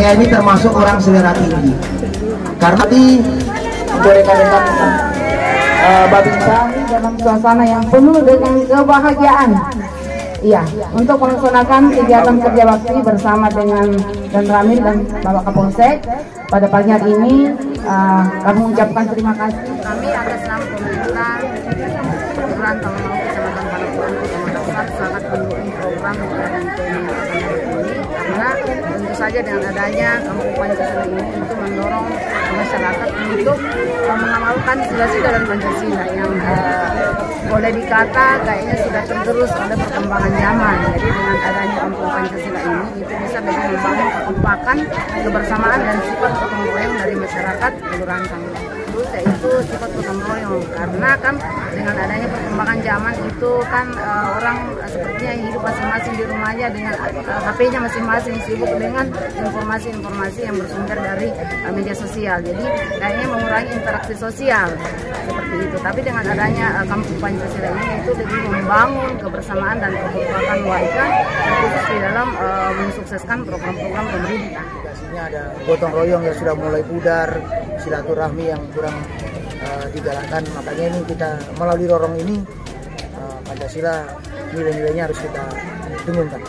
Saya ini termasuk orang selera tinggi. Karena untuk rekan-rekan Babinsa dalam suasana yang penuh dengan kebahagiaan. Iya, untuk melaksanakan kegiatan kerja bakti bersama dengan Dan Ramil dan Bapak Kapolsek pada pagi hari ini, kami mengucapkan terima kasih. Kami atas nama pemerintah Kelurahan Tanggung Kecamatan Panapuan Kota Makassar sangat mendukung program dari TNI ini karena tentu saja dengan adanya Kampung Pancasila ini untuk mendorong masyarakat untuk mengamalkan sila-sila dan Pancasila yang boleh dikata kayaknya sudah tergerus oleh perkembangan zaman. Jadi dengan adanya Kampung Pancasila ini itu bisa lebih membangun kekompakan, kebersamaan dan sifat gotong royong dari masyarakat Kelurahan Tanggung. Yaitu sifat gotong royong karena kan dengan adanya perkembangan zaman itu kan orang sepertinya hidup masing-masing di rumahnya dengan HP-nya masing-masing, sibuk dengan informasi-informasi yang bersumber dari media sosial. Jadi kayaknya mengurangi interaksi sosial seperti itu. Tapi dengan adanya Kampung Pancasila ini itu lebih membangun kebersamaan dan kekompakan warga khusus di dalam mensukseskan program-program pemerintah. Ada gotong royong yang sudah mulai pudar, silaturahmi yang kurang digalakkan. Makanya ini kita melalui lorong ini Pancasila nilai-nilainya harus kita dengungkan.